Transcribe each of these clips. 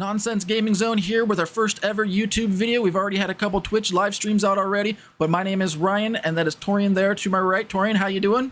Nonsense Gaming Zone here with our first ever YouTube video. We've already had a couple Twitch live streams out already, but my name is Ryan, and that is Torian there to my right. Torian, how you doing?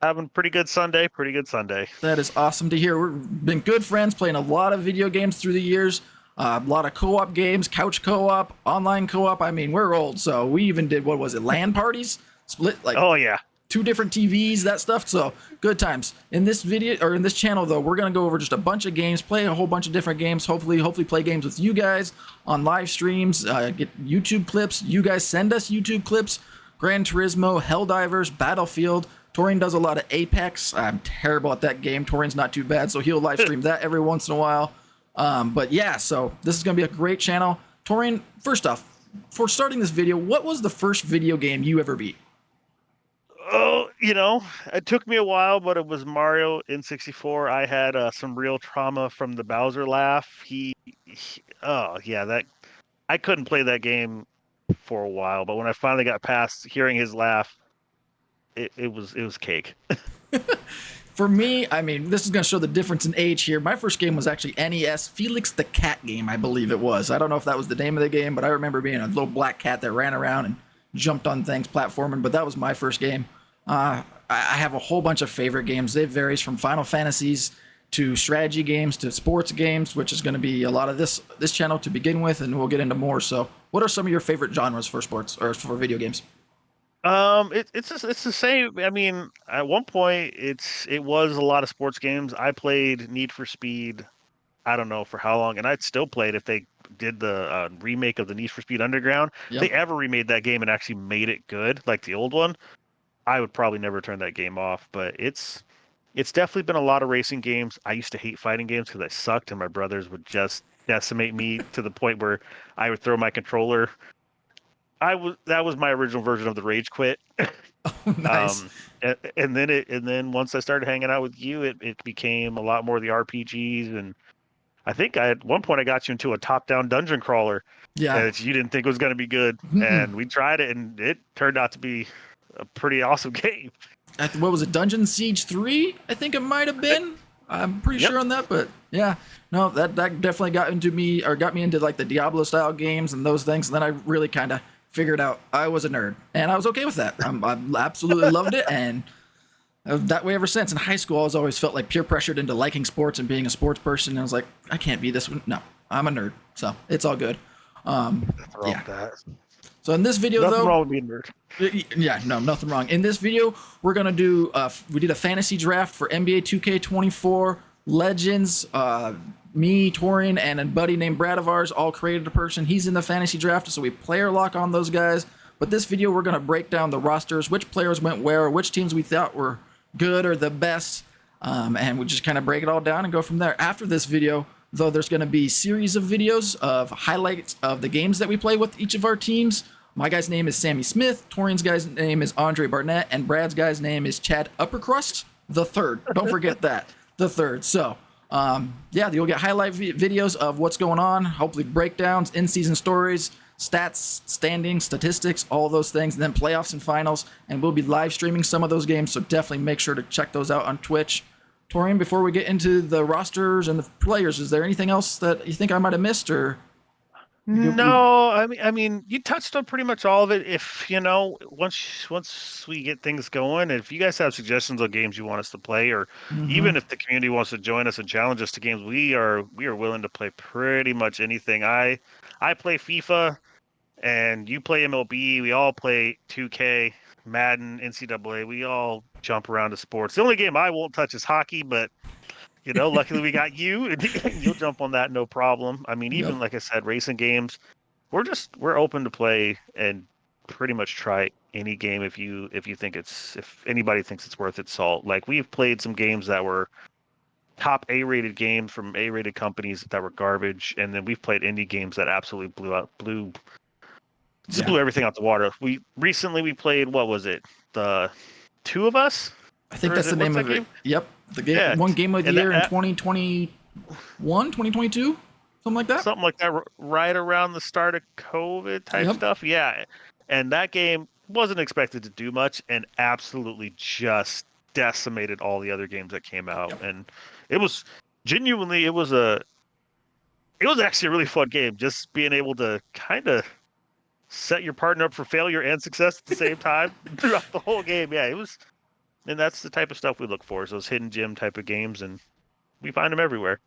Having pretty good Sunday. Pretty good Sunday. That is awesome to hear. We've been good friends, playing a lot of video games through the years, a lot of co-op games, couch co-op, online co-op. I mean, we're old, so we even did, what was it, LAN parties? Split, like, Oh yeah. two different TVs, that stuff. So good times. In this video or in this channel though, we're gonna go over just a bunch of games, play a whole bunch of different games. Hopefully play games with you guys on live streams. Get YouTube clips. You guys send us YouTube clips. Gran Turismo, Helldivers, Battlefield. Torian does a lot of Apex. I'm terrible at that game. Torian's not too bad, so he'll live stream that every once in a while. But yeah, so this is gonna be a great channel. Torian, first off, for starting this video, what was the first video game you ever beat? Oh, it took me a while, but it was Mario N64. I had some real trauma from the Bowser laugh. Oh yeah, that I couldn't play that game for a while, but when I finally got past hearing his laugh, it was cake. For me, I mean, this is going to show the difference in age here. My first game was actually NES Felix the Cat game, I believe it was. I don't know if that was the name of the game, but I remember being a little black cat that ran around and jumped on things, platforming, but that was my first game. I have a whole bunch of favorite games. It varies from Final Fantasies to strategy games to sports games, which is going to be a lot of this channel to begin with, and we'll get into more. So, what are some of your favorite genres for sports or for video games? It's the same. I mean, at one point, it was a lot of sports games. I played Need for Speed. I don't know for how long, and I'd still play it if they did the remake of the Need for Speed Underground. If Yep. they ever remade that game and actually made it good, like the old one, I would probably never turn that game off. But it's definitely been a lot of racing games. I used to hate fighting games because I sucked, and my brothers would just decimate me to the point where I would throw my controller. That was my original version of the rage quit. Nice. And then once I started hanging out with you, it became a lot more of the RPGs, and I think at one point I got you into a top-down dungeon crawler Yeah. that you didn't think was going to be good, Mm-mm. and we tried it, and it turned out to be a pretty awesome game. What was it, Dungeon Siege 3? I think it might have been. I'm pretty Yep. sure on that, but yeah, no, that definitely got into me or got me into like the Diablo style games and those things. And then I really kind of figured out I was a nerd, and I was okay with that. I absolutely loved it, and that way ever since. In high school, I was always felt like peer pressured into liking sports and being a sports person. And I was like, I can't be this one. No, I'm a nerd, so it's all good. Nothing wrong Yeah. with that. So in this video, Nothing though, wrong with being a nerd. yeah, no, nothing wrong. In this video, we're gonna do. We did a fantasy draft for NBA 2K24 Legends. Me, Torian, and a buddy named Brad of ours all created a person. He's in the fantasy draft, so we player lock on those guys. But this video, we're gonna break down the rosters, which players went where, which teams we thought were good or the best, and we just kind of break it all down and go from there. After this video, though, there's gonna be series of videos of highlights of the games that we play with each of our teams. My guy's name is Sammy Smith. Torian's guy's name is Andre Barnett, and Brad's guy's name is Chad Uppercrust the third. Don't forget that, the third. So, yeah, you'll get highlight videos of what's going on. Hopefully, breakdowns, in-season stories, stats, standings, statistics, all those things, and then playoffs and finals. And we'll be live streaming some of those games, so definitely make sure to check those out on Twitch. Torian, before we get into the rosters and the players, is there anything else that you think I might have missed, or? No, I mean, you touched on pretty much all of it. If once we get things going, if you guys have suggestions on games you want us to play, or Mm-hmm. even if the community wants to join us and challenge us to games, we are willing to play pretty much anything. I play FIFA, and you play MLB. We all play 2K, Madden, NCAA. We all jump around to sports. The only game I won't touch is hockey, but luckily we got you, and you'll jump on that no problem. I mean, Yep. even like I said, racing games, we're open to play and pretty much try any game if anybody thinks it's worth its salt. Like we've played some games that were top A-rated games from A-rated companies that were garbage, and then we've played indie games that absolutely Yeah. blew everything out the water. We played, what was it? The Two of Us? I think Or is that's the it name what's that of it. game? Yep. The game, Yeah. one game of the And year in 2021, 2022, something like that. something like that right around the start of COVID type Yep. stuff. Yeah. And that game wasn't expected to do much and absolutely just decimated all the other games that came out. Yep. And it was genuinely, it was a it was actually a really fun game. Just being able to kind of set your partner up for failure and success at the same time throughout the whole game. Yeah, it was, and that's the type of stuff we look for, is those hidden gem type of games, and we find them everywhere.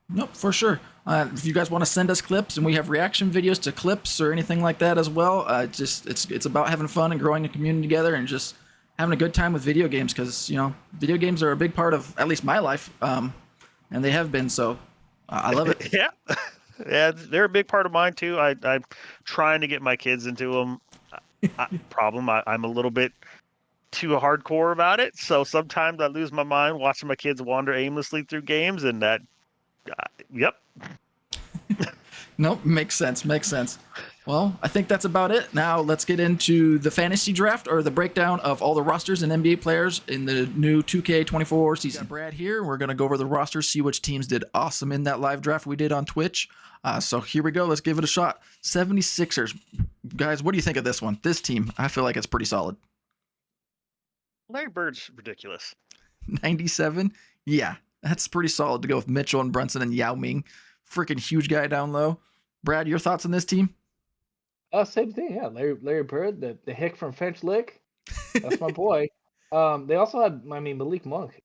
Nope, for sure. If you guys want to send us clips, and we have reaction videos to clips or anything like that as well, it's about having fun and growing a community together and just having a good time with video games, because video games are a big part of at least my life, and they have been. So I love it. Yeah, yeah, they're a big part of mine too. I'm trying to get my kids into them. I'm a little bit too hardcore about it, so sometimes I lose my mind watching my kids wander aimlessly through games, and that, yep. Nope, makes sense. Makes sense. Well, I think that's about it. Now let's get into the fantasy draft, or the breakdown of all the rosters and NBA players in the new 2K24 season. Got Brad here. We're gonna go over the rosters, see which teams did awesome in that live draft we did on Twitch. So here we go. Let's give it a shot. 76ers. Guys, what do you think of this one? This team, I feel like it's pretty solid. Larry Bird's ridiculous. 97. Yeah, that's pretty solid to go with Mitchell and Brunson and Yao Ming. Freaking huge guy down low. Brad, your thoughts on this team? Same thing, yeah. Larry Bird, the hick from French Lick. That's my boy. They also had, Malik Monk,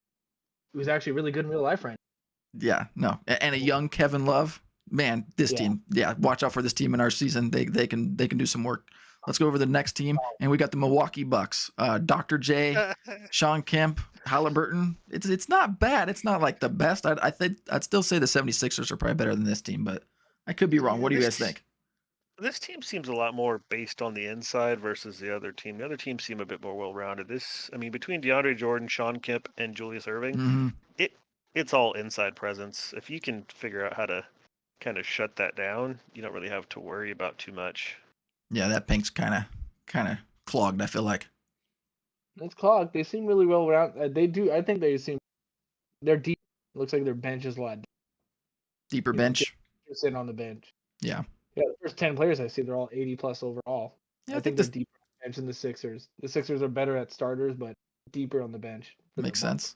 who's actually really good in real life right Yeah, no, and a young Kevin Love. Man, this team. Yeah, watch out for this team in our season. They can do some work. Let's go over the next team, and we got the Milwaukee Bucks. Dr. J, Sean Kemp, Halliburton. It's not bad. It's not like the best. I think I'd still say the 76ers are probably better than this team, but I could be wrong. What do you guys think? This team seems a lot more based on the inside versus the other team. The other teams seem a bit more well-rounded. Between DeAndre Jordan, Sean Kemp, and Julius Erving, Mhm. it's all inside presence. If you can figure out how to kind of shut that down, you don't really have to worry about too much. Yeah, that pink's kind of clogged, I feel like. now. It's clogged. They seem really well rounded. They do. I think they're deep. Looks like their bench is a lot. Deeper bench. You're sitting on the bench. Yeah. Yeah, the first 10 players I see, they're all 80 plus overall. Yeah, I think they're deeper on the bench than the Sixers. The Sixers are better at starters, but deeper on the bench. Makes sense.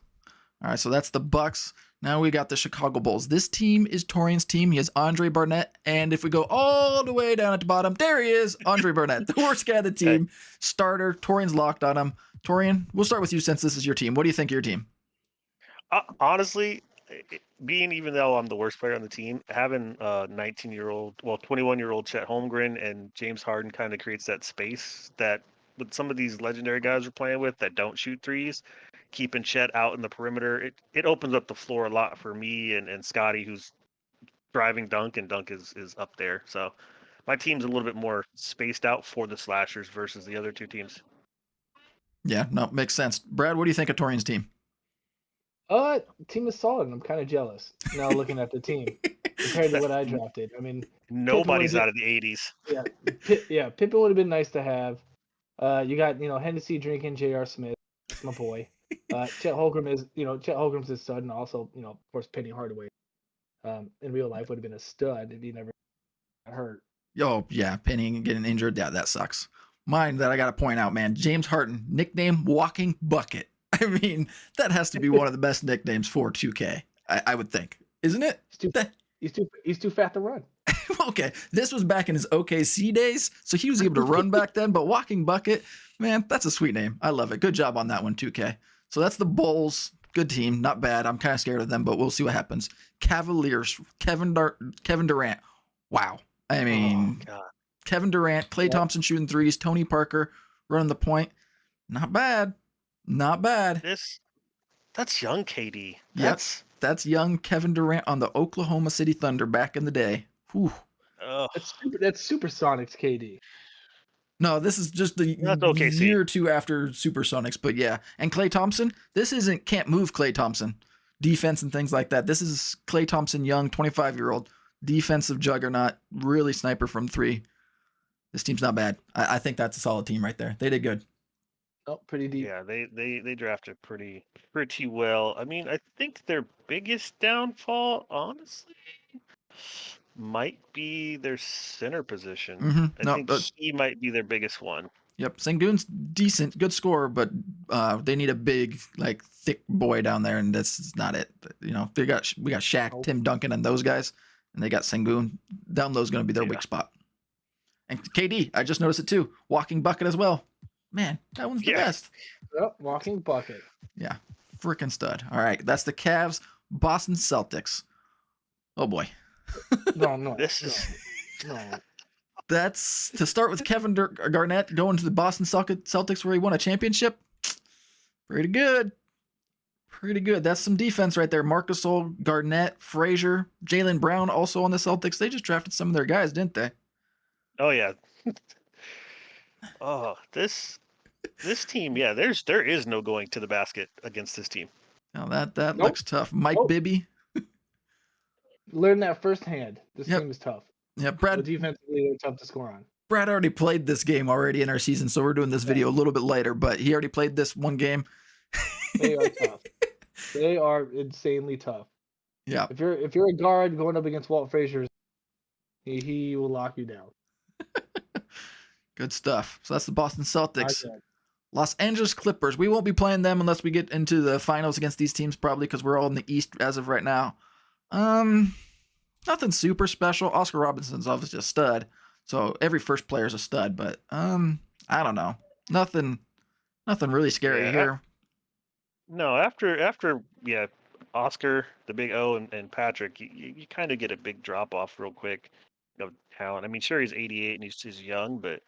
All right, so that's the Bucks. Now we got the Chicago Bulls. This team is Torian's team. He has Andre Barnett, and if we go all the way down at the bottom, there he is, Andre Barnett, the worst guy of the team. Starter. Torian's locked on him. Torian, we'll start with you since this is your team. What do you think of your team? Honestly, even though I'm the worst player on the team, having 21-year-old Chet Holmgren and James Harden kind of creates that space that with some of these legendary guys we're playing with that don't shoot threes, keeping Chet out in the perimeter, it opens up the floor a lot for me and Scotty, who's driving dunk, and dunk is up there. So my team's a little bit more spaced out for the slashers versus the other two teams. Yeah, no, makes sense. Brad, what do you think of Torian's team? Team is solid, and I'm kind of jealous now looking at the team compared to what I drafted. Nobody's out of the 80s. Yeah, Pippen would have been nice to have. You got Hennessy drinking J.R. Smith, my boy. Chet Holmgren's a stud, and also of course Penny Hardaway. In real life would have been a stud if he never got hurt. Oh yeah, Penny getting injured. Yeah, that sucks. Mine that I got to point out, man. James Harden, nickname Walking Bucket. I mean, that has to be one of the best nicknames for 2K. I would think, isn't it? He's too fat to run. Okay, this was back in his OKC days, so he was able to run back then. But Walking Bucket, man, that's a sweet name. I love it. Good job on that one, 2K. So that's the Bulls. Good team, not bad. I'm kind of scared of them, but we'll see what happens. Cavaliers, Kevin Durant. Wow. I mean, Kevin Durant, Klay Thompson shooting threes, Tony Parker running the point. Not bad. Not bad. That's young KD. That's young Kevin Durant on the Oklahoma City Thunder back in the day. Whew. That's Supersonics KD. No, this is just the year or two after Supersonics, but yeah. And Klay Thompson, this isn't can't move Klay Thompson. Defense and things like that. This is Klay Thompson, young, 25-year-old, defensive juggernaut, really sniper from three. This team's not bad. I think that's a solid team right there. They did good. Oh, pretty deep. Yeah, they drafted pretty well. I think their biggest downfall, honestly, might be their center position. Mm-hmm. I think he might be their biggest one. Yep, Sengun's decent, good scorer, but they need a big, thick boy down there, and that's not it. We got Shaq, Tim Duncan, and those guys. and they got Sengun. Down low is going to be their Yeah. weak spot. And KD, I just noticed it too. Walking bucket as well. Man, that one's the Yeah. best. Yep, walking bucket. Yeah, freaking stud. All right, that's the Cavs, Boston Celtics. Oh boy. No, This is no. That's to start with Kevin Garnett going to the Boston Celtics where he won a championship. Pretty good. Pretty good. That's some defense right there. Marc Gasol, Garnett, Frazier, Jaylen Brown also on the Celtics. They just drafted some of their guys, didn't they? Oh yeah. Oh, this team, yeah, there is no going to the basket against this team. Now that Nope. looks tough. Mike Nope. Bibby. Learn that firsthand. This Yep. team is tough. Yeah, Defensively, they're tough to score on. Brad already played this game already in our season, so we're doing this video a little bit later, but he already played this one game. They are tough. They are insanely tough. Yeah. If you're a guard going up against Walt Frazier, he will lock you down. Good stuff. So that's the Boston Celtics. Okay. Los Angeles Clippers. We won't be playing them unless we get into the finals against these teams, probably because we're all in the East as of right now. Nothing super special. Oscar Robinson's obviously a stud, so every first player is a stud. But I don't know. Nothing really scary Yeah. here. No, after yeah, Oscar, the big O, and Patrick, you kind of get a big drop off real quick of talent. I mean, sure he's 88 and he's young, but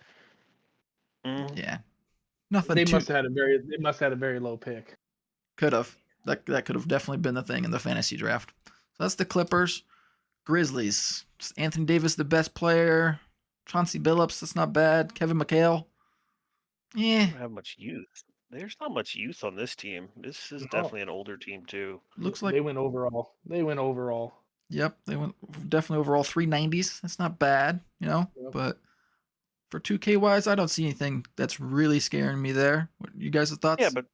Yeah, nothing. They must have had a very low pick. Could have. That could have definitely been the thing in the fantasy draft. So that's the Clippers. Grizzlies. Anthony Davis, the best player. Chauncey Billups, that's not bad. Kevin McHale. Yeah, don't have much youth. There's not much youth on this team. This is No. definitely an older team too. looks like They went overall. yep, they went definitely overall 390s. That's not bad, Yep. but for 2K wise, I don't see anything that's really scaring me there. What you guys' thoughts? Yeah, but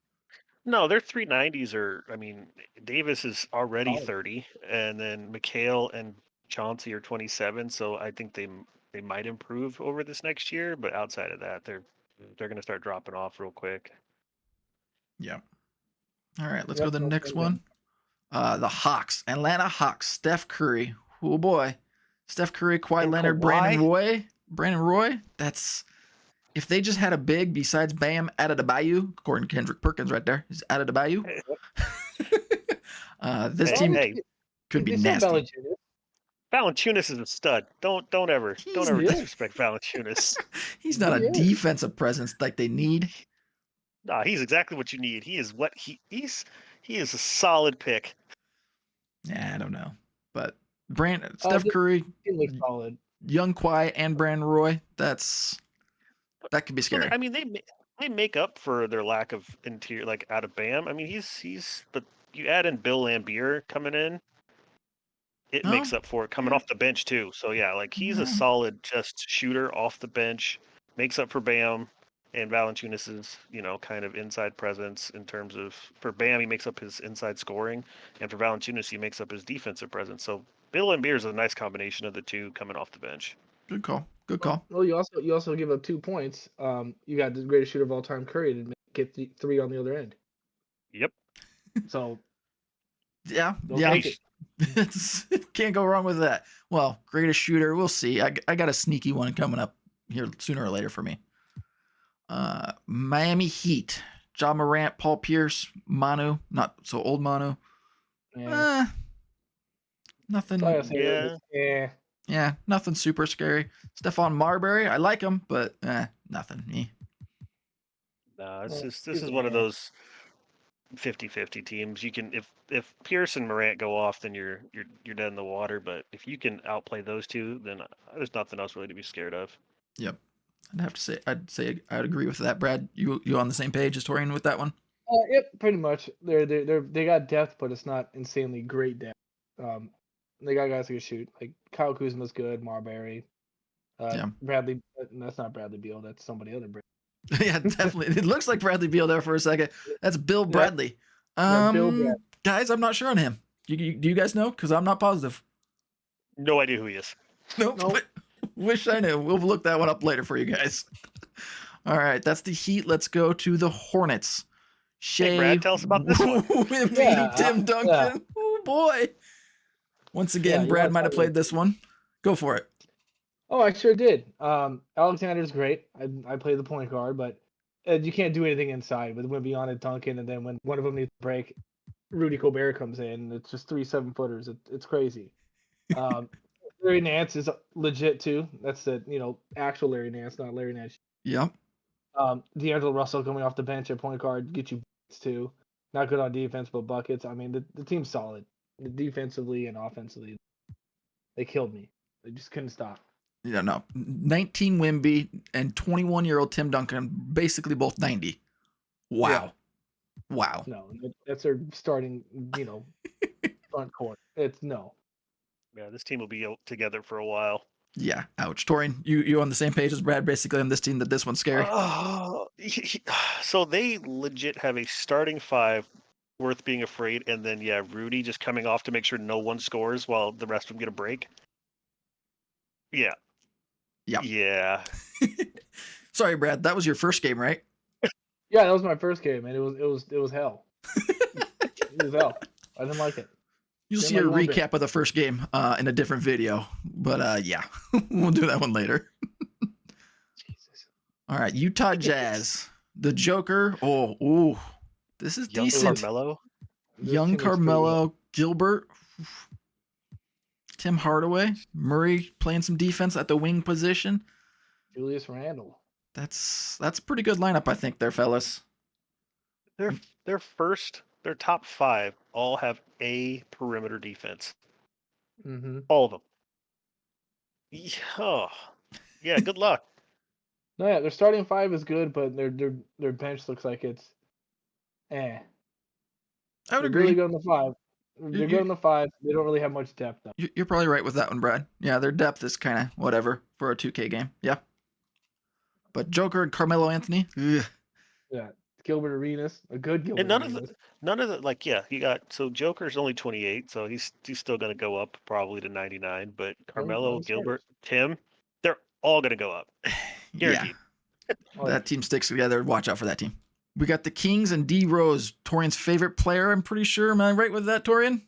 no, their 390s are. I mean, Davis is already Solid. 30, and then McHale and Chauncey are 27. So I think they might improve over this next year. But outside of that, they're going to start dropping off real quick. Yeah. All right, let's Yep, go to the no next problem. one. The Hawks, Atlanta Hawks, Steph Curry. Oh boy. Steph Curry, Kawhi And Leonard, Kawhi? Brandon Roy. That's if they just had a big besides Bam Adebayo, according to Kendrick Perkins right there, is Adebayo. This Hey, team hey, could be They said nasty. Valanciunas is a stud. Don't ever He's- disrespect Valanciunas. He's not a Yeah. defensive presence like they need. Nah, he's exactly what you need. He is what he is a solid pick. Yeah, I don't know. But Steph the- Curry, He looks solid. Young Kawhi, and Brandon Roy, that could be scary. I mean, they make up for their lack of interior, like out of Bam. I mean, he's but you add in Bill Lambier coming in, it No. makes up for it coming off the bench too. So yeah, like he's No. a solid just shooter off the bench, makes up for Bam and Valanciunas's kind of inside presence in terms of for Bam he makes up his inside scoring, and for Valanciunas he makes up his defensive presence. So Bill Lambier is a nice combination of the two coming off the bench. Good call. Good call. Well, you also give up 2 points. You got the greatest shooter of all time, Curry, to get the 3 on the other end. Yep. So Yeah. Don't Yeah. take it. Can't go wrong with that. Well, greatest shooter. We'll see. I got a sneaky one coming up here sooner or later for me. Miami Heat. Ja Morant, Paul Pierce, Manu. Not so old Manu. yeah. Nothing. That's all I gotta say Yeah. about this. Yeah, nothing super scary. Stephon Marbury. I like him, but nothing. No, Well, this he's is a one of man. those 50-50 teams. You can if Pierce and Morant go off, then you're dead in the water. But if you can outplay those two, then there's nothing else really to be scared of. Yep. I'd say I'd agree with that. Brad, you on the same page as Torian with that one? Yep, pretty much. They got depth, but it's not insanely great depth. They got guys who can shoot. Like Kyle Kuzma's good, Marbury. Yeah. Bradley. That's not Bradley Beal. That's somebody other. Yeah, definitely. It looks like Bradley Beal there for a second. That's Bill Bradley. Yeah, Bill Bradley. Guys, I'm not sure on him. Do you guys know? Because I'm not positive. No idea who he is. Nope. Nope. Wish I knew. We'll look that one up later for you guys. All right, that's the Heat. Let's go to the Hornets. Shea, Brad, tell us about this one. Wemby, Yeah, Tim Duncan. yeah. Oh boy. Once Yeah, again, you Brad wanna might have talk played about this one. Go for it. Oh, I sure did. Alexander's great. I play the point guard, but you can't do anything inside. But when beyond it, Duncan, and then when one of them needs a break, Rudy Gobert comes in. It's just 3 7-footers. It's crazy. Um, Larry Nance is legit too. That's the actual Larry Nance, not Larry Nance. Yep. D'Angelo Russell coming off the bench at point guard get you buckets too. Not good on defense, but buckets. I mean, the team's solid. Defensively and offensively, they killed me. They just couldn't stop. Yeah, no. 19 Wimby and 21-year-old Tim Duncan, basically both 90. Wow. Yeah. Wow. No, that's their starting, front court. It's no. Yeah, this team will be together for a while. Yeah. Ouch. Torian, you on the same page as Brad, basically on this team that this one's scary. So they legit have a starting five worth being afraid, and then Rudy just coming off to make sure no one scores while the rest of them get a break. Yeah. Yep. Yeah. Sorry, Brad. That was your first game, right? Yeah, that was my first game, and it was hell. It was hell. I didn't like it. You'll Didn't see a like one bit. recap of the first game in a different video. But yeah, we'll do that one later. Jesus. All right, Utah Jazz. The Joker. Oh, ooh. This is Young decent. Carmelo. This Young team is pretty good. Carmelo, Gilbert, Tim Hardaway, Murray playing some defense at the wing position. Julius Randle. That's a pretty good lineup, I think, there, fellas. Their top five all have a perimeter defense. Mm-hmm. All of them. Yeah, good luck. No, yeah, their starting five is good, but their bench looks like it's eh. I would They're agree. really good on the five. They're You- good on the five. They don't really have much depth though. You're probably right with that one, Brad. Yeah, their depth is kind of whatever for a 2K game. Yeah. But Joker and Carmelo Anthony, ugh. Yeah, Gilbert Arenas, a good Gilbert And Arenas. none of the you got Joker's only 28, so he's still gonna go up probably to 99. But Carmelo, I'm Gilbert, Tim, they're all gonna go up. Yeah. Guaranteed. Oh, That team sticks together. Watch out for that team. We got the Kings and D Rose, Torian's favorite player. I'm pretty sure. Am I right with that, Torian?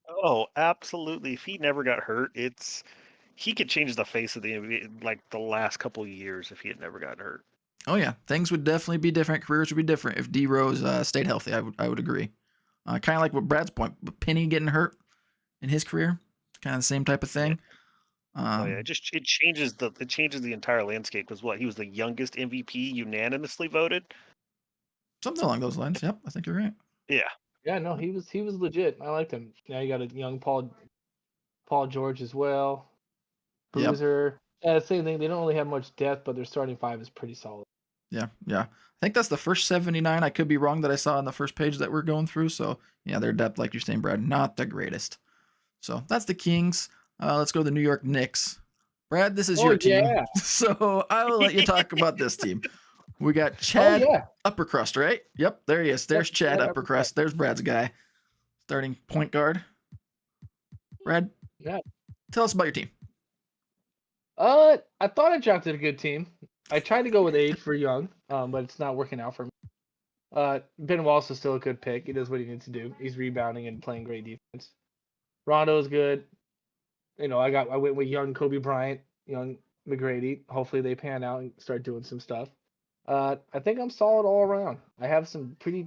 Oh, absolutely. If he never got hurt, he could change the face of the NBA like the last couple of years if he had never gotten hurt. Oh yeah, things would definitely be different. Careers would be different if D Rose stayed healthy. I would agree. Kind of like what Brad's point, but Penny getting hurt in his career, kind of the same type of thing. It changes the entire landscape. Because he was the youngest MVP unanimously voted. Something along those lines. Yep, I think you're right. Yeah. Yeah, no, he was legit. I liked him. Now you got a young Paul George as well. Yep. Bruiser. Same thing. They don't really have much depth, but their starting five is pretty solid. Yeah. I think that's the first 79. I could be wrong that I saw on the first page that we're going through. So yeah, their depth, like you're saying, Brad, not the greatest. So that's the Kings. Let's go to the New York Knicks. Brad, this is your team. Yeah. So I will let you talk about this team. We got Chad Uppercrust, right? Yep, there he is. There's Chad Uppercrust. There's Brad's guy. Starting point guard. Brad, tell us about your team. I thought I drafted a good team. I tried to go with age for young, but it's not working out for me. Ben Wallace is still a good pick. He does what he needs to do. He's rebounding and playing great defense. Rondo is good. I went with young Kobe Bryant, young McGrady. Hopefully they pan out and start doing some stuff. I think I'm solid all around. I have some pretty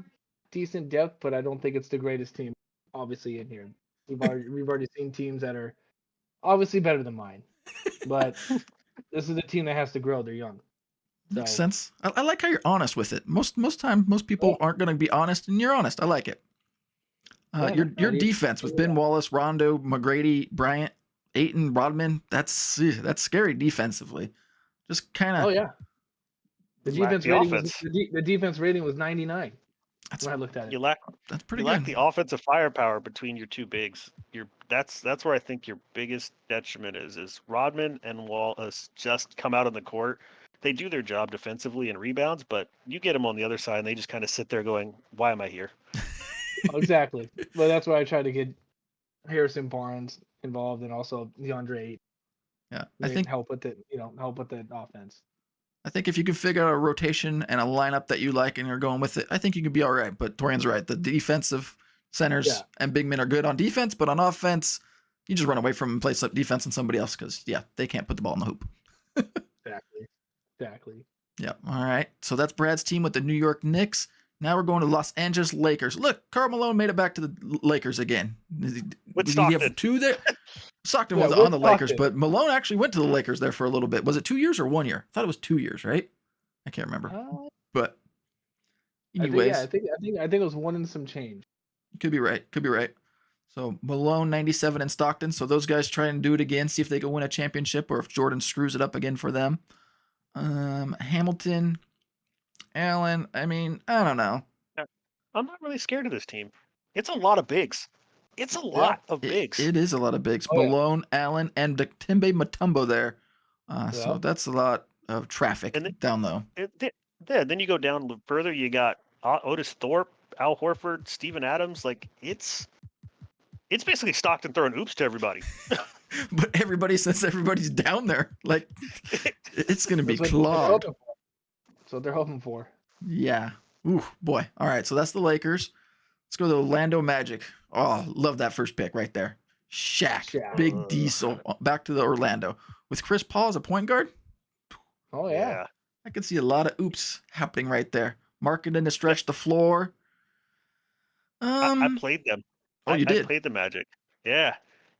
decent depth, but I don't think it's the greatest team, obviously, in here. We've already seen teams that are obviously better than mine, but this is a team that has to grow. They're young. Makes So- sense. I like how you're honest with it. Most people aren't going to be honest, and you're honest. I like it. Your defense with Ben Wallace, Rondo, McGrady, Bryant, Ayton, Rodman, that's scary defensively. Just kind of. Oh yeah. The You lack defense the rating offense. the defense rating was 99 That's when I looked at it. You lack pretty you good. lack the offensive firepower between your two bigs. That's where I think your biggest detriment is Rodman and Wallace just come out on the court. They do their job defensively and rebounds, but you get them on the other side and they just kind of sit there going, "Why am I here?" Exactly. But that's why I tried to get Harrison Barnes involved and also DeAndre Ayton. Yeah, They help with the offense. I think if you can figure out a rotation and a lineup that you like and you're going with it, I think you could be all right. But Torian's right. The defensive centers and big men are good on defense, but on offense, You just run away from him and play defense on somebody else because, yeah, they can't put the ball in the hoop. Exactly. Yeah. All right. So that's Brad's team with the New York Knicks. Now we're going to Los Angeles Lakers. Look, Karl Malone made it back to the Lakers again. With Did he have Stockton. 2 there? Stockton Yeah, was with on the Lakers, Stockton. but Malone actually went to the Lakers there for a little bit. Was it 2 years or 1 year? I thought it was 2 years, right? I can't remember. But anyways, I think it was one and some change. could be right. Could be right. So Malone 97 in Stockton. So those guys try and do it again, see if they can win a championship or if Jordan screws it up again for them. Hamilton, Allen. I mean, I don't know. I'm not really scared of this team. It's a lot of bigs. It's a lot of bigs. It is a lot of bigs. Oh, yeah. Malone, Allen, and Dikembe Mutombo there. So Yeah. that's a lot of traffic down low. Then you go down further. You got Otis Thorpe, Al Horford, Steven Adams. Like it's basically Stockton throwing oops to everybody. But since everybody's down there, like it's gonna be That's clogged. what they're hoping for. Yeah. Ooh, boy. All right. So that's the Lakers. Let's go to the Orlando Magic. Oh, love that first pick right there. Shaq. Big Diesel. Back to the Orlando. With Chris Paul as a point guard, Oh yeah. I could see a lot of oops happening right there. Marketing to stretch the floor. I played them. Oh, you did? I played the Magic. Yeah.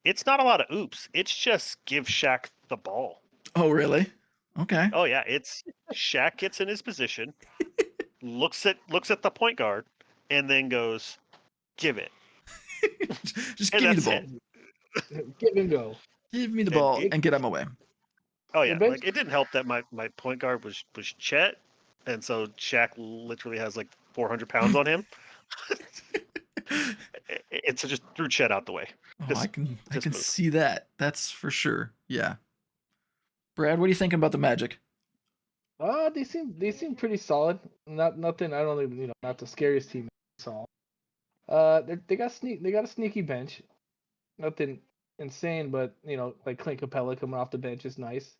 It's not a lot of oops. It's just give Shaq the ball. Oh, really? Okay. Oh yeah, it's Shaq gets in his position, looks at the point guard, and then goes, "Give it." Just And give me the that's ball. Give and go. Give me the ball and get out of my way. Oh yeah, Basically- like it didn't help that my point guard was Chet, and so Shaq literally has like 400 pounds on him. It's just threw Chet out the way. Oh, I can move. see that. That's for sure. Yeah. Brad, what are you thinking about the Magic? They seem pretty solid. Nothing. I don't even not the scariest team I saw. They got a sneaky bench. Nothing insane, but like Clint Capella coming off the bench is nice.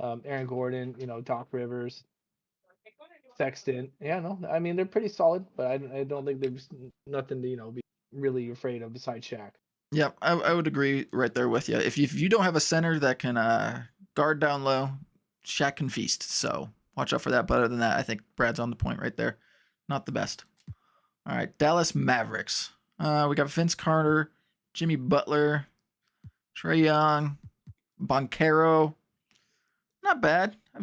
Aaron Gordon, Doc Rivers, Sexton. Yeah, no, I mean they're pretty solid, but I don't think there's nothing to be really afraid of besides Shaq. Yeah, I would agree right there with you. If you don't have a center that can guard down low, Shaq can feast. So watch out for that. But other than that, I think Brad's on the point right there. Not the best. All right, Dallas Mavericks. We got Vince Carter, Jimmy Butler, Trae Young, Boncaro. Not bad. I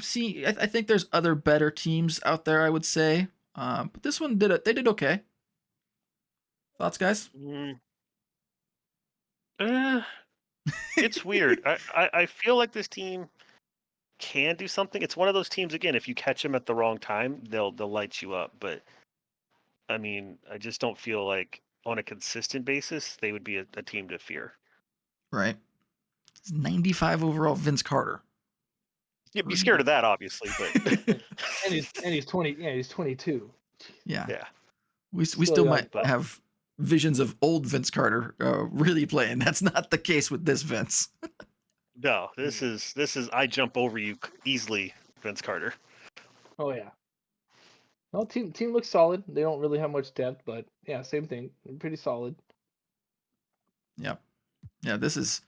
think there's other better teams out there, I would say. But this one they did okay. Thoughts, guys? It's weird. I feel like this team can do something. It's one of those teams again. If you catch them at the wrong time, they'll light you up. But I mean, I just don't feel like on a consistent basis they would be a team to fear. Right. It's 95 overall, Vince Carter. You'd be scared of that, obviously, but and he's 20. Yeah, he's 22. Yeah. Yeah. We still might have visions of old Vince Carter really playing. That's not the case with this Vince. No, this is I jump over you easily, Vince Carter. Oh yeah. Well, team looks solid. They don't really have much depth, but yeah, same thing. Pretty solid. Yep. Yeah, this is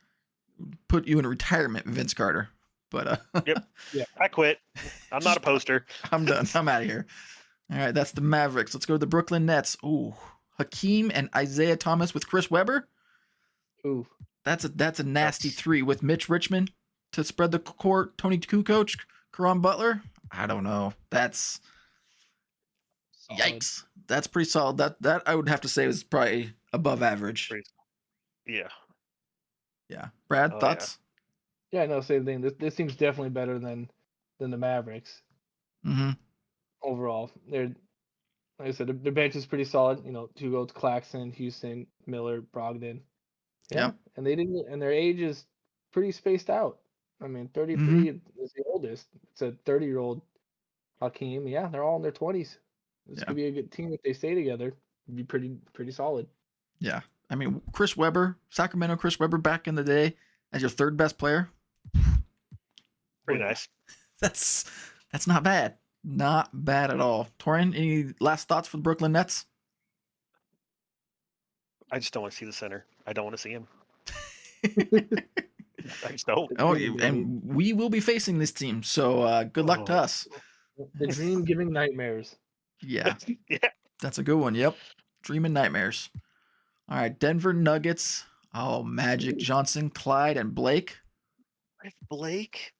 put you in retirement, Vince Carter. But Yep. Yeah. I quit. I'm not a poster. I'm done. I'm out of here. All right, that's the Mavericks. Let's go to the Brooklyn Nets. Ooh, Hakeem and Isaiah Thomas with Chris Webber. Ooh. That's a nasty three with Mitch Richmond to spread the court. Tony Kukoc, Caron Butler. I don't know. That's Solid. yikes. That's pretty solid. That I would have to say is probably above average. Yeah. Yeah. Brad, Oh, thoughts? Yeah, no, same thing. This seems definitely better than the Mavericks Mm-hmm. overall. They're like I said, their bench is pretty solid. Two goats: Claxton, Houston, Miller, Brogdon. Yeah. And they didn't. And their age is pretty spaced out. I mean, 33 Mm-hmm. is the oldest. It's a 30-year-old Hakeem. Yeah, they're all in their 20s. This could be a good team if they stay together. It'd be pretty solid. Yeah. I mean, Chris Webber, Sacramento Chris Webber back in the day as your third best player. Pretty nice. That's not bad. Not bad at all. Torian, any last thoughts for the Brooklyn Nets? I just don't want to see the center. I don't want to see him. I just hope. Oh, Dream, baby. and we will be facing this team, so good luck to Oh. us. The dream giving nightmares. Yeah, Yeah. that's a good one. Yep, dream and nightmares. All right, Denver Nuggets. Oh, Magic Johnson, Clyde, and Blake. With Blake,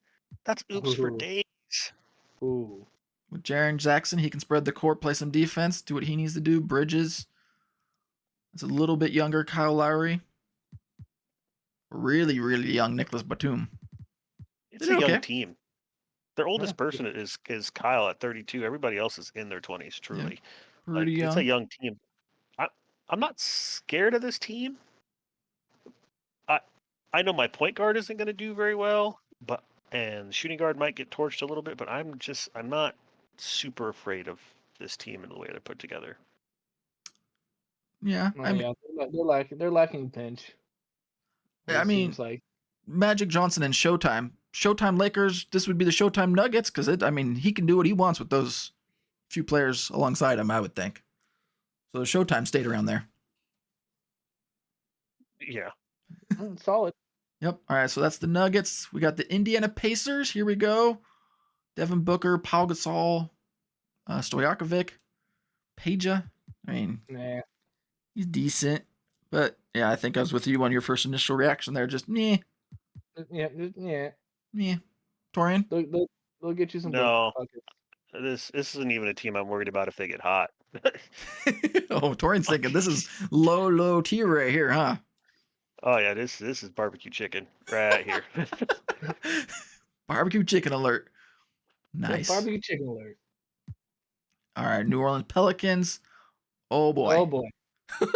that's oops for Ooh. days. Ooh. With Jaren Jackson, he can spread the court, play some defense, do what he needs to do. Bridges. It's a little bit younger Kyle Lowry. Really, really young Nicholas Batum. It's They a did young okay. team. Their oldest Yeah. person is Kyle at 32. Everybody else is in their 20s. Truly, Pretty like it's a young. young team. I'm not scared of this team. I know my point guard isn't going to do very well, and the shooting guard might get torched a little bit, but I'm not super afraid of this team and the way they're put together. Yeah, Oh, yeah, they're lacking pinch. I It mean, seems like. Magic Johnson and Showtime. Showtime Lakers. This would be the Showtime Nuggets because he can do what he wants with those few players alongside him. I would think. So the Showtime stayed around there. Yeah. Solid. Yep. All right. So that's the Nuggets. We got the Indiana Pacers. Here we go. Devin Booker, Paul Gasol, Stojakovic, Peja. I mean, Nah. he's decent, but yeah, I think I was with you on your first initial reaction there. Just meh, Yeah. meh. Torian. They'll get you some No, buckets. this isn't even a team I'm worried about if they get hot. Oh, Torian's thinking this is low tier right here, huh? Oh yeah, this is barbecue chicken right here. Barbecue chicken alert. Yeah, Nice. barbecue chicken alert. All right, New Orleans Pelicans. Oh boy. Oh boy.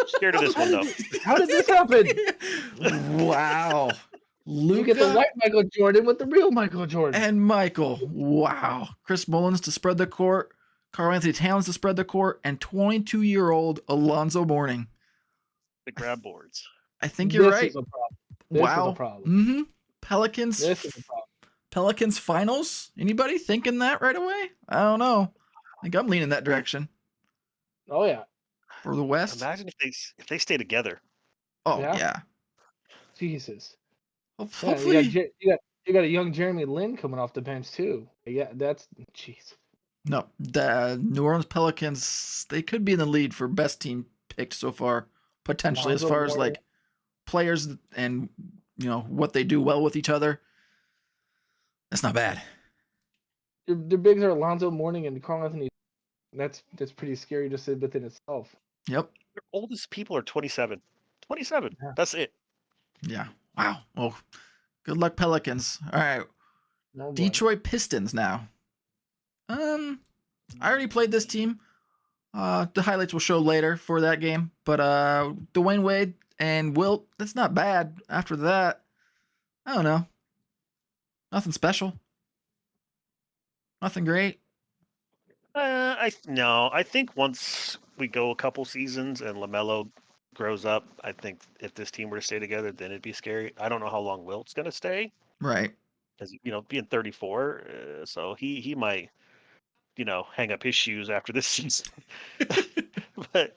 Scared of this one though. How did this happen? Wow. You get the Luka white Michael Jordan with the real Michael Jordan. and Michael. Wow. Chris Mullins to spread the court. Karl Anthony Towns to spread the court. And 22-year-old Alonzo Mourning. The grab boards. I think you're This right. is a problem. This Wow. is a problem. Mm-hmm. Pelicans. This is a problem. Pelicans finals? Anybody thinking that right away? I don't know. I think I'm leaning that direction. Oh yeah. For the West? Imagine if they stay together. Oh, Yeah. yeah. Jesus. Yeah, Hopefully. you got a young Jeremy Lin coming off the bench too. Yeah, that's jeez. No, the New Orleans Pelicans, they could be in the lead for best team picked so far, potentially, as Lonzo far as Mourning. like players and what they do well with each other. That's not bad. The bigs are Alonzo Mourning and Karl Anthony. That's pretty scary just within itself. Yep. Their oldest people are 27. 27. Yeah. That's it. Yeah. Wow. Well, good luck, Pelicans. All right. No boy. Detroit Pistons now. I already played this team. The highlights will show later for that game. But Dwayne Wade and Wilt, that's not bad. After that, I don't know. Nothing special. Nothing great. I think once we go a couple seasons and LaMelo grows up, I think if this team were to stay together, then it'd be scary. I don't know how long Wilt's gonna stay, Right. because being 34, so he might hang up his shoes after this season. But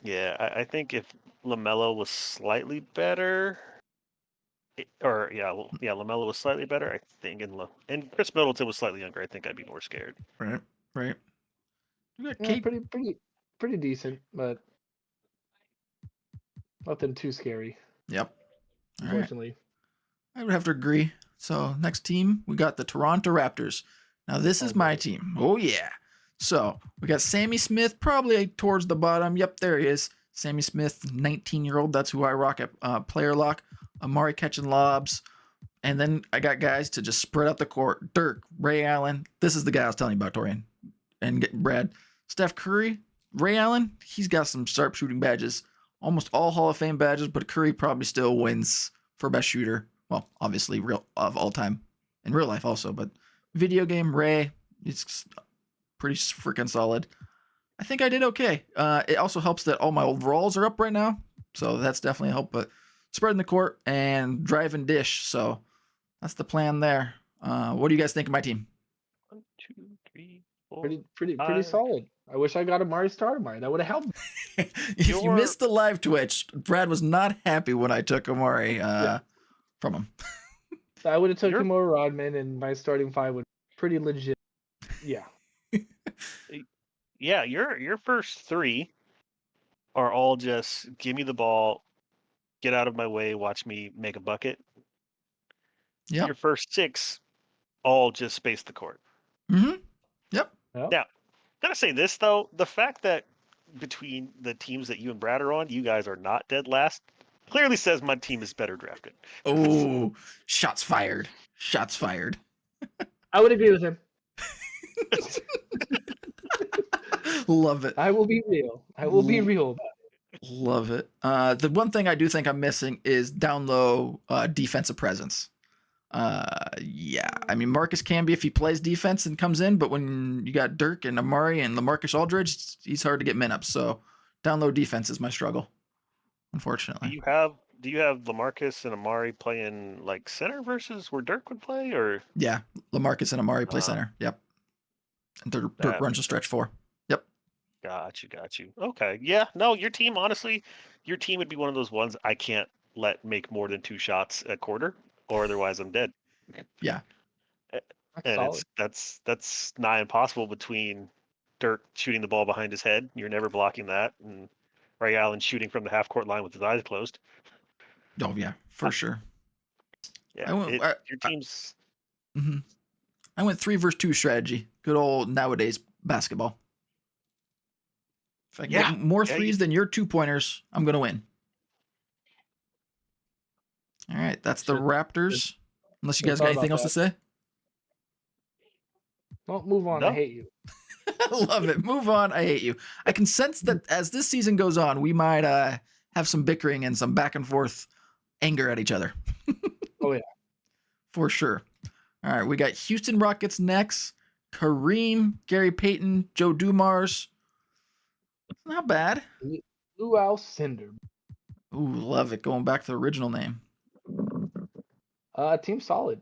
yeah, I think if LaMelo was slightly better, LaMelo was slightly better, I think, and Chris Middleton was slightly younger, I think I'd be more scared. Right. Right. You got Yeah, Kate. pretty decent, but nothing too scary. Yep. All right. Unfortunately. I would have to agree. So next team, we got the Toronto Raptors. Now this is my team. Oh yeah. So we got Sammy Smith probably towards the bottom. Yep, there he is. Sammy Smith, 19-year-old. That's who I rock at player lock. Amari catching lobs. And then I got guys to just spread out the court. Dirk, Ray Allen. This is the guy I was telling you about, Torian. And Brad. Steph Curry, Ray Allen, he's got some sharp shooting badges. Almost all Hall of Fame badges, but Curry probably still wins for best shooter. Well, obviously real of all time. In real life also, but video game, Ray, he's pretty freaking solid. I think I did okay. It also helps that all my overalls are up right now. So that's definitely a help. But spreading the court and driving dish. So that's the plan there. What do you guys think of my team? 1, 2, 3, 4. Pretty five. solid. I wish I got Amari start Amari. That would have helped me. If you Your- missed the live Twitch, Brad was not happy when I took Amari from him. I would have took You're- him over Rodman, and my starting five would be pretty legit. Yeah. Yeah, your first three are all just give me the ball, get out of my way, watch me make a bucket. Yep. Your first six all just space the court. Mm-hmm. Yep. Yeah. Gotta say this though, the fact that between the teams that you and Brad are on, you guys are not dead last, clearly says my team is better drafted. Oh, shots fired. Shots fired. I would agree with him. Love it. I will be real. I will be real about it. Love it. The one thing I do think I'm missing is down low defensive presence. Yeah, I mean Marcus can be if he plays defense and comes in, but when you got Dirk and Amari and LaMarcus Aldridge, he's hard to get min ups. So down low defense is my struggle, Do unfortunately. you have LaMarcus and Amari playing like center versus where Dirk would play, or Yeah, LaMarcus and Amari play Ah. center. Yep. And Dirk That runs a makes stretch four. Yep. got you. Okay. Yeah, no, your team honestly, your team would be one of those ones I can't let make more than 2 shots a quarter, or otherwise I'm dead. Yeah. That's And solid. that's nigh impossible between Dirk shooting the ball behind his head. You're never blocking that, and Ray Allen shooting from the half court line with his eyes closed. Oh yeah, for sure. Yeah, I went- your team's hmm I went 3 versus 2 strategy. Good old nowadays basketball. If I can Yeah. get more Yeah, threes than your 2-pointers, I'm gonna win. All right, that's the Should- Raptors. Unless you should guys got thought anything about else to say. Well, move on. I No. hate you. I love it. Move on. I hate you. I can sense that as this season goes on, we might have some bickering and some back and forth anger at each other. Oh, yeah. For sure. All right, we got Houston Rockets next. Kareem, Gary Payton, Joe Dumars. Not bad. Luau Cinder. Ooh, love it. Going back to the original name. Team solid.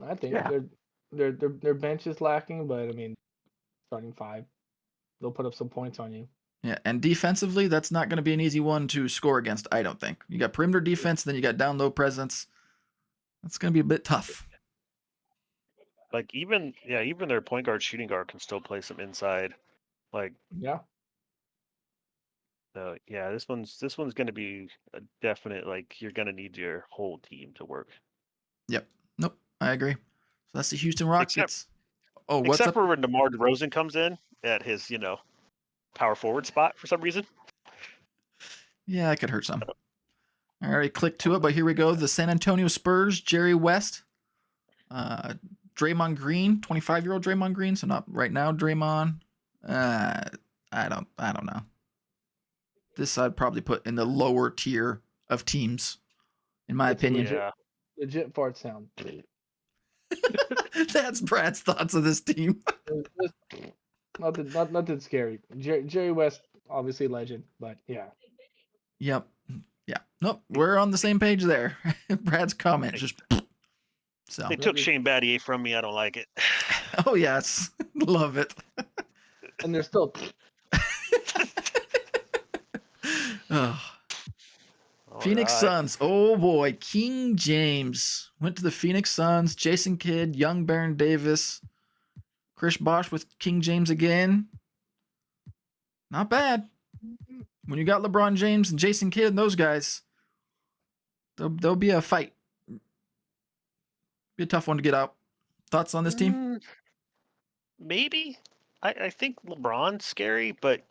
I think Yeah. their bench is lacking, but I mean, starting five, they'll put up some points on you. Yeah, and defensively, that's not going to be an easy one to score against, I don't think. You got perimeter defense, then you got down low presence. That's going to be a bit tough. like even their point guard, shooting guard can still play some inside. Like Yeah. yeah, this one's going to be a definite, like you're going to need your whole team to work. Yep. Nope. I agree. So that's the Houston Rockets. Oh, what's Except up? for when DeMar DeRozan comes in at his, power forward spot for some reason. Yeah, that could hurt some. I already clicked to it, but here we go. The San Antonio Spurs, Jerry West, Draymond Green, 25-year-old Draymond Green, so not right now Draymond. I don't know. This I'd probably put in the lower tier of teams, in my It's a opinion. Yeah. Legit fart sound. That's Brad's thoughts of this team. Nothing scary. Jerry West, obviously legend, but yeah. Yep. Yeah. Nope. We're on the same page there. Brad's comment just so. They took Shane Battier from me. I don't like it. Oh yes, love it. And they're still Oh. All Phoenix right. Suns. Oh boy, King James went to the Phoenix Suns. Jason Kidd, young Baron Davis, Chris Bosh with King James again. Not bad. When you got LeBron James and Jason Kidd and those guys, there'll be a fight. Be a tough one to get out. Thoughts on this team? Maybe. I think LeBron's scary, but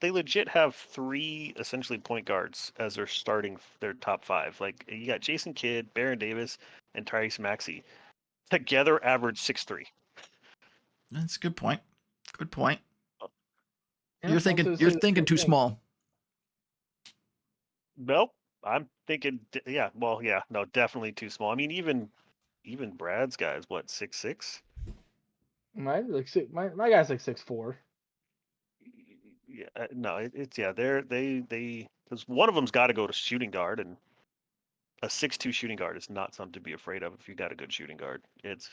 they legit have 3 essentially point guards as their starting their top 5. Like you got Jason Kidd, Baron Davis, and Tyrese Maxey. Together average 6'3". That's a good point. Good point. Yeah, You're I was gonna thinking say you're the thinking same too thing. small. Nope. I'm thinking yeah, well, yeah, no, definitely too small. I mean even Brad's guys, what, 6'6"? My guy's like 6'4". Yeah, no, it's yeah, they because one of them's got to go to shooting guard, and a 6'2" shooting guard is not something to be afraid of if you got a good shooting guard. It's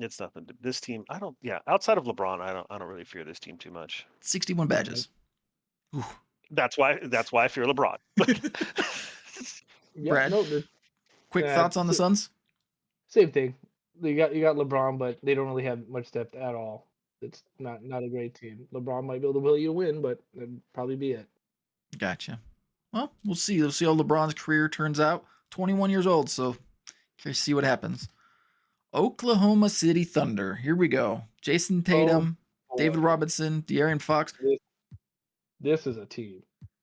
It's nothing. This team, I don't. Yeah, outside of LeBron, I don't really fear this team too much. 61 badges. Ooh. That's why I fear LeBron. Yeah, Brad, no, they're quick thoughts on the Suns? same thing. You got LeBron, but they don't really have much depth at all. It's not a great team. LeBron might be able to will you to win, but that'd probably be it. Gotcha. Well, we'll see. We'll see how LeBron's career turns out. 21 years old, so curious to see what happens. Oklahoma City Thunder. Here we go. Jason Tatum, boy. David Robinson, De'Aaron Fox. This is a team.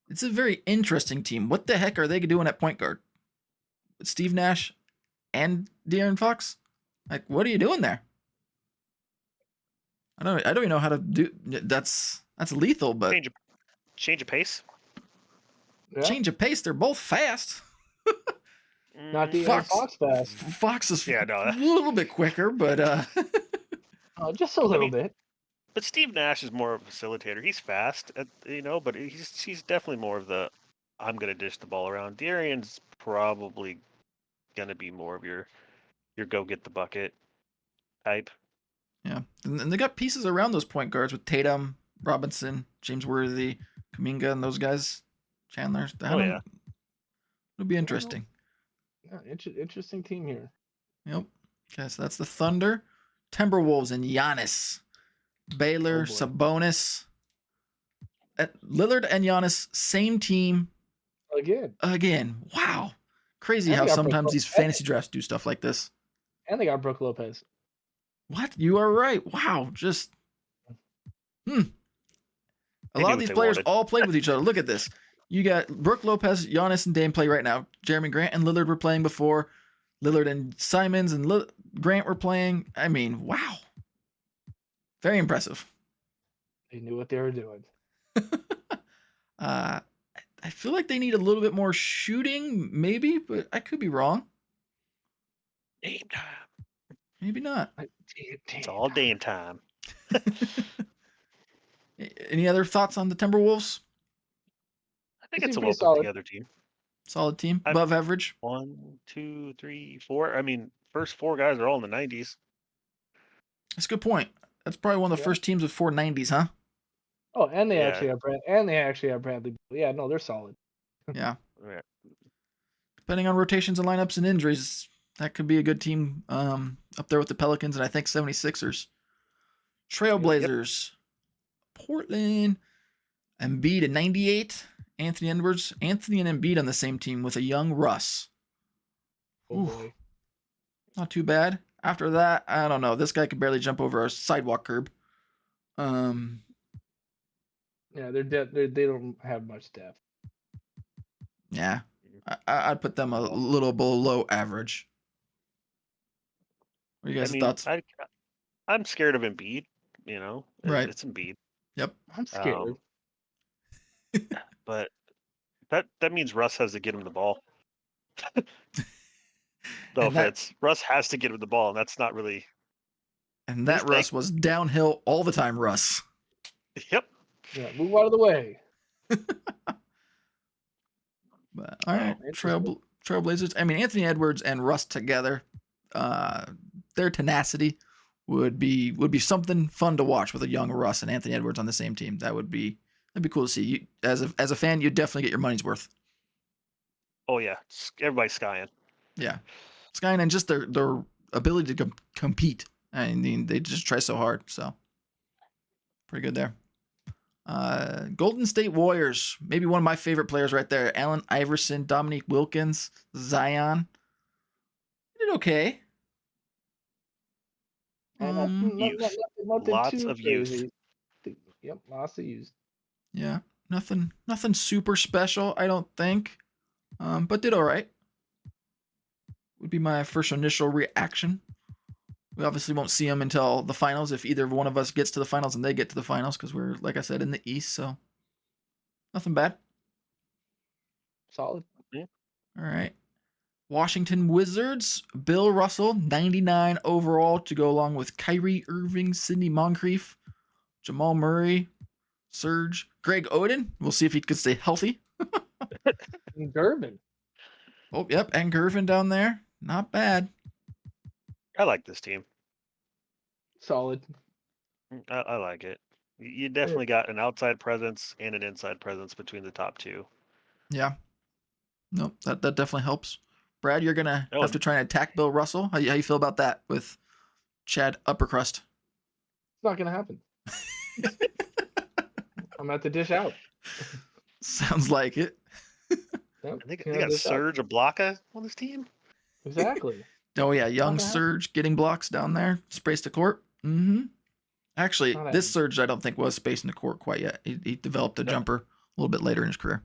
It's a very interesting team. What the heck are they doing at point guard? Steve Nash and De'Aaron Fox? Like, what are you doing there? I don't even know how to do. That's lethal, but change of pace. Yeah. change of pace. They're both fast. Not the Fox fast. Fox is Yeah, no. a little bit quicker, but Just a little bit. But Steve Nash is more of a facilitator. He's fast, but he's definitely more of the I'm gonna dish the ball around. De'Aaron's probably gonna be more of your go get the bucket type. yeah, and they got pieces around those point guards with Tatum, Robinson, James Worthy, Kuminga, and those guys. Chandler. Yeah, it'll be interesting. Yeah, interesting team here. Yep. Okay, so that's the Thunder, Timberwolves, and Giannis, Baylor, Sabonis, Lillard, and Giannis, same team again. Wow, crazy And how they got sometimes Brook these fantasy drafts do stuff like this. And they got Brook Lopez. What? You are right. Wow, just A lot of these players all played with each other. Look at this. You got Brook Lopez, Giannis, and Dame play right now. Jeremy Grant and Lillard were playing before. Lillard and Simons and Grant were playing. I mean, wow. Very impressive. They knew what they were doing. I feel like they need a little bit more shooting, maybe, but I could be wrong. Dame time. Maybe not. It's all Dame time. Any other thoughts on the Timberwolves? I think it's a well put together team. Solid team, above average. 1, 2, 3, 4. I mean, first 4 guys are all in the 90s. That's a good point. That's probably one of the first teams with 4 90s, huh? Oh, and they actually have Bradley. Yeah, no, they're solid. Yeah. Depending on rotations and lineups and injuries, that could be a good team up there with the Pelicans and I think 76ers. Trailblazers. Yep. Portland. Embiid at 98. Anthony Edwards. Anthony and Embiid on the same team with a young Russ. Oh boy. Not too bad. After that, I don't know. This guy could barely jump over a sidewalk curb. Yeah, they don't have much depth. Yeah. I'd put them a little below average. What are you guys' thoughts? I'm scared of Embiid, Right. It's Embiid. Yep. I'm scared. But that means Russ has to get him the ball. No offense. Russ has to get him the ball, and that's not really. And that Russ was downhill all the time, Russ. Yep. Yeah, move out of the way. But, all right, Trailblazers. I mean, Anthony Edwards and Russ together, their tenacity would be something fun to watch with a young Russ and Anthony Edwards on the same team. That'd be cool to see. You, as a fan, you'd definitely get your money's worth. Oh yeah, everybody's skying. Yeah, skying and just their ability to compete. I mean, they just try so hard. So pretty good there. Golden State Warriors, maybe one of my favorite players right there. Allen Iverson, Dominique Wilkins, Zion. Did okay. Lots of use. Yep, lots of use. Yeah, nothing super special, I don't think. But did all right. Would be my first initial reaction. We obviously won't see them until the finals if either one of us gets to the finals and they get to the finals because we're, like I said, in the East. So nothing bad. Solid. Yeah. All right. Washington Wizards, Bill Russell, 99 overall to go along with Kyrie Irving, Sidney Moncrief, Jamal Murray, Serge, Greg Oden. We'll see if he can stay healthy. And Gervin. Oh, yep. And Gervin down there. Not bad. I like this team. solid. I like it. You definitely got an outside presence and an inside presence between the top two. Yeah. Nope. That definitely helps. Brad, you're gonna Oh, have to try and attack Bill Russell. How you feel about that with Chad Uppercrust? It's not gonna happen. I'm at the dish out. Sounds like it. Yep, they you know, got dish out. Serge Ibaka on this team. Exactly. Oh yeah, young gonna happen. Surge getting blocks down there, space to court. Mm-hmm. Actually, Not this happening. Surge I don't think was spacing the court quite yet. He developed a No. jumper a little bit later in his career.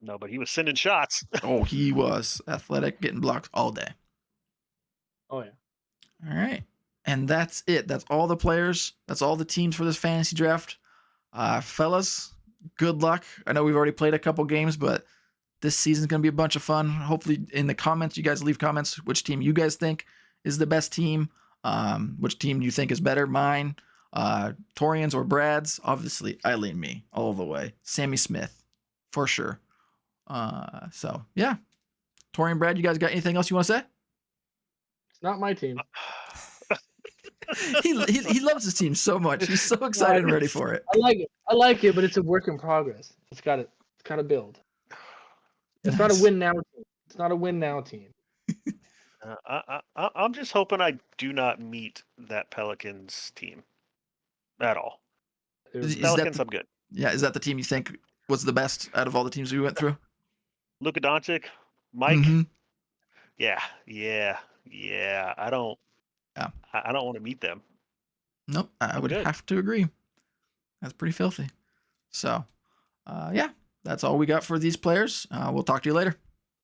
No, but he was sending shots. Oh, he was athletic, getting blocks all day. Oh yeah. All right. And that's it. That's all the players. That's all the teams for this fantasy draft. Fellas, good luck. I know we've already played a couple games, but this season's going to be a bunch of fun. Hopefully, in the comments, you guys leave comments which team you guys think is the best team, which team you think is better. Mine, Torian's or Brad's. Obviously, I lean me all the way. Sammy Smith, for sure. So, yeah. Torian, Brad, you guys got anything else you want to say? It's not my team. he loves his team so much. He's so excited and ready for it. I like it. I like it, but it's a work in progress. It's got to build. It's not a Nice. win now team. It's not a win now team. I'm just hoping I do not meet that Pelicans team at all. Is that Pelicans, the- I'm good. Yeah, is that the team you think was the best out of all the teams we went through? Luka Doncic, Mike. Mhm. Yeah. I don't. Yeah. I don't want to meet them. Nope, I would good. have to agree. That's pretty filthy. So, yeah, that's all we got for these players. We'll talk to you later.